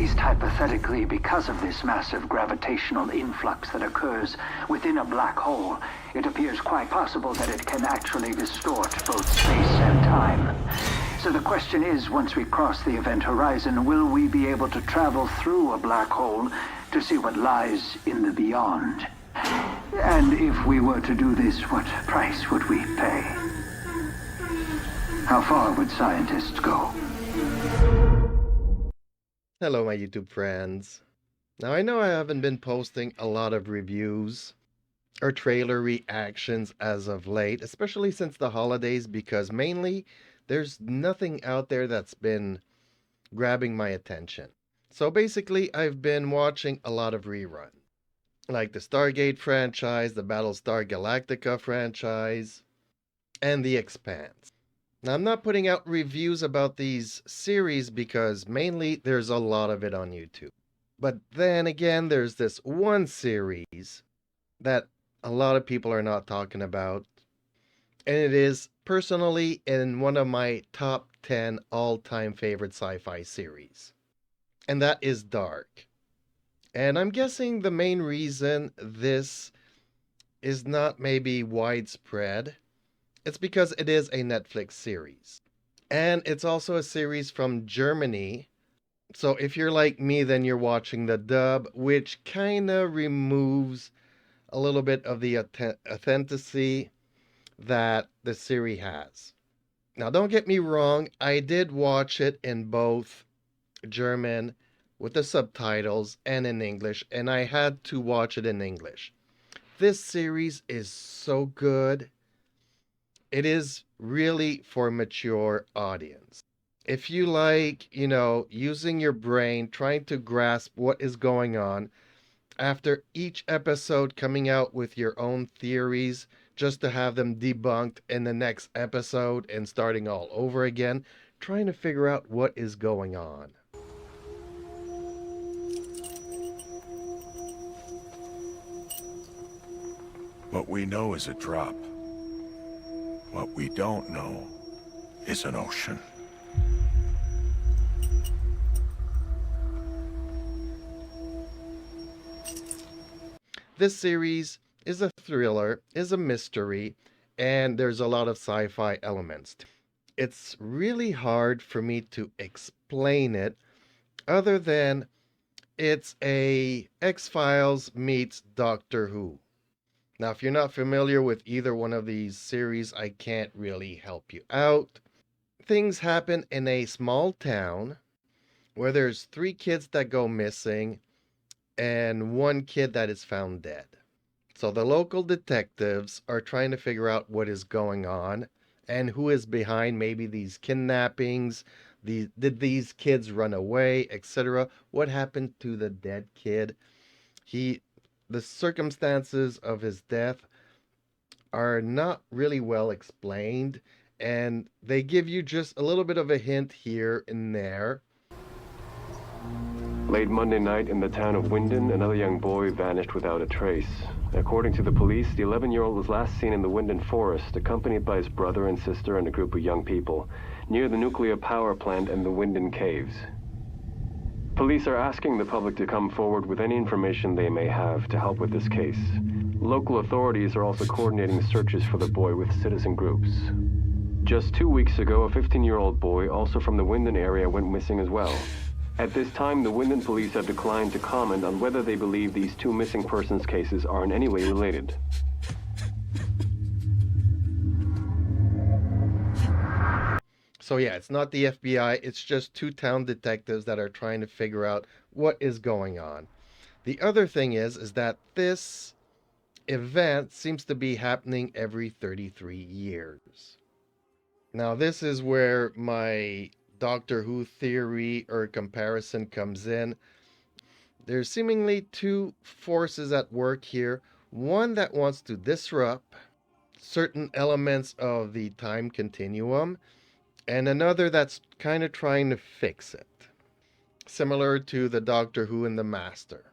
least hypothetically, because of this massive gravitational influx that occurs within a black hole, it appears quite possible that it can actually distort both space and time. So the question is, once we cross the event horizon, will we be able to travel through a black hole to see what lies in the beyond? And if we were to do this, what price would we pay? How far would scientists go? Hello, my YouTube friends. Now, I know I haven't been posting a lot of reviews or trailer reactions as of late, especially since the holidays, because mainly there's nothing out there that's been grabbing my attention. So basically, I've been watching a lot of reruns, like the Stargate franchise, the Battlestar Galactica franchise, and The Expanse. Now, I'm not putting out reviews about these series because mainly there's a lot of it on YouTube. But then again, there's this one series that a lot of people are not talking about, and it is personally in one of my top 10 all-time favorite sci-fi series. And that is Dark. And I'm guessing the main reason this is not maybe widespread, it's because it is a Netflix series. And it's also a series from Germany. So if you're like me, then you're watching the dub, which kind of removes a little bit of the authenticity that the series has. Now, don't get me wrong, I did watch it in both German with the subtitles and in English, and I had to watch it in English. This series is so good. It is really for a mature audience. If you like, using your brain, trying to grasp what is going on, after each episode coming out with your own theories, just to have them debunked in the next episode and starting all over again, trying to figure out what is going on. What we know is a drop. What we don't know is an ocean. This series is a thriller, is a mystery, and there's a lot of sci-fi elements. It's really hard for me to explain it other than it's a X-Files meets Doctor Who. Now, if you're not familiar with either one of these series, I can't really help you out. Things happen in a small town where there's 3 kids that go missing and 1 kid that is found dead. So the local detectives are trying to figure out what is going on and who is behind maybe these kidnappings, did these kids run away, etc. What happened to the dead kid? The circumstances of his death are not really well explained, and they give you just a little bit of a hint here and there. Late Monday night in the town of Winden, another young boy vanished without a trace. According to the police, the 11-year-old was last seen in the Winden forest, accompanied by his brother and sister and a group of young people, near the nuclear power plant and the Winden caves. Police are asking the public to come forward with any information they may have to help with this case. Local authorities are also coordinating searches for the boy with citizen groups. Just 2 weeks ago, a 15-year-old boy, also from the Winden area, went missing as well. At this time, the Winden police have declined to comment on whether they believe these 2 missing persons cases are in any way related. So yeah, it's not the FBI, it's just 2 town detectives that are trying to figure out what is going on. The other thing is that this event seems to be happening every 33 years. Now this is where my Doctor Who theory or comparison comes in. There's seemingly 2 forces at work here. One that wants to disrupt certain elements of the time continuum, and another that's kind of trying to fix it. Similar to the Doctor Who and the Master.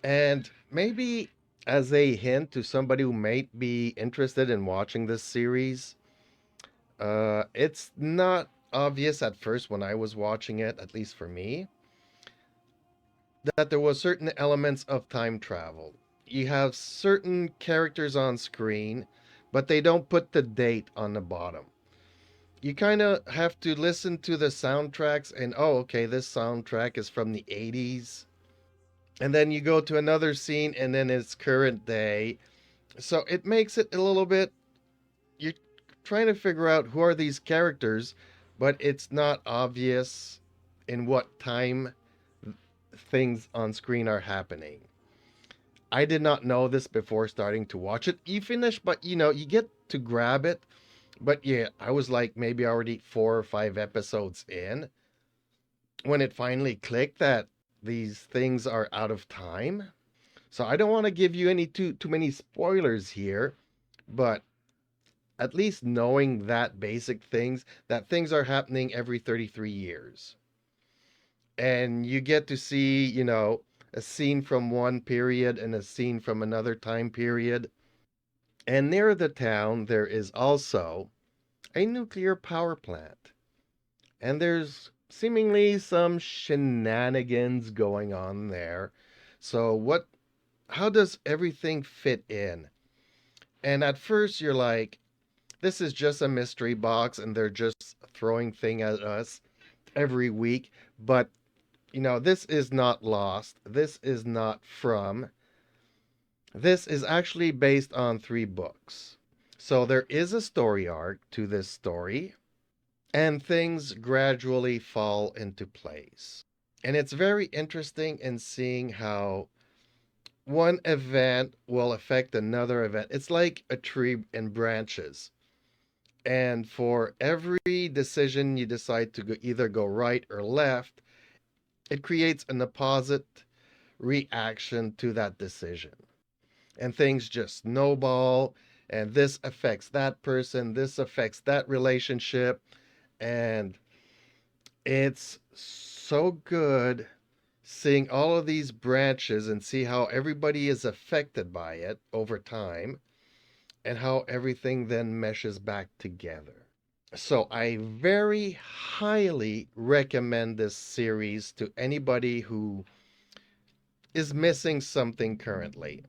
And maybe as a hint to somebody who might be interested in watching this series, it's not obvious at first when I was watching it, at least for me. that there was certain elements of time travel. You have certain characters on screen, but they don't put the date on the bottom. You kind of have to listen to the soundtracks and, oh, okay, this soundtrack is from the 80s. And then you go to another scene and then it's current day. So it makes it a little bit, you're trying to figure out who are these characters, but it's not obvious in what time things on screen are happening. I did not know this before starting to watch it. You finish, but you get to grab it. But yeah, I was like maybe already 4 or 5 episodes in when it finally clicked that these things are out of time. So I don't want to give you any too many spoilers here, but at least knowing that basic things, that things are happening every 33 years. And you get to see, a scene from one period and a scene from another time period. And near the town, there is also a nuclear power plant. And there's seemingly some shenanigans going on there. So how does everything fit in? And at first you're like, this is just a mystery box and they're just throwing thing at us every week. But, this is not Lost. This is not From. This is actually based on 3 books. So there is a story arc to this story, and things gradually fall into place. And it's very interesting in seeing how one event will affect another event. It's like a tree in branches. And for every decision you decide to either go right or left, it creates an opposite reaction to that decision. And things just snowball, and this affects that person, this affects that relationship, and it's so good seeing all of these branches and see how everybody is affected by it over time and how everything then meshes back together. So I very highly recommend this series to anybody who is missing something currently.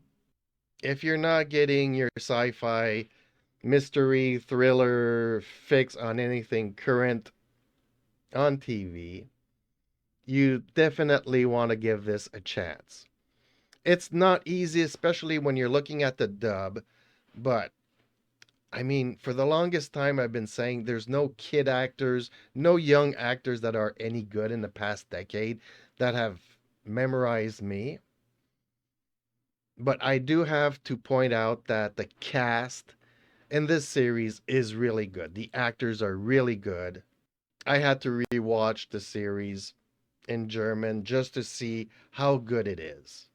If you're not getting your sci-fi mystery thriller fix on anything current on TV, you definitely want to give this a chance. It's not easy, especially when you're looking at the dub, but I mean, for the longest time, I've been saying there's no kid actors, no young actors that are any good in the past decade that have memorized me. But I do have to point out that the cast in this series is really good. The actors are really good. I had to rewatch the series in German just to see how good it is.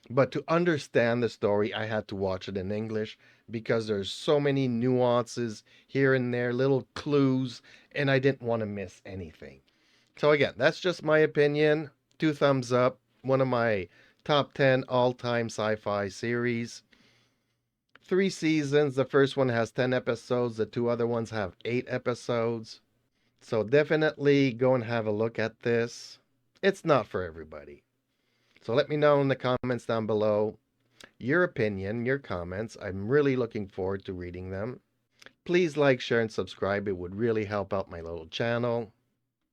But to understand the story, I had to watch it in English because there's so many nuances here and there, little clues, and I didn't want to miss anything. So again, that's just my opinion. 2 thumbs up. One of my top 10 all-time sci-fi series. 3 seasons. The first one has 10 episodes. The 2 other ones have 8 episodes. So definitely go and have a look at this. It's not for everybody. So let me know in the comments down below your opinion, your comments. I'm really looking forward to reading them. Please like, share, and subscribe. It would really help out my little channel.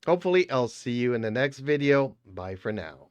Hopefully, I'll see you in the next video. Bye for now.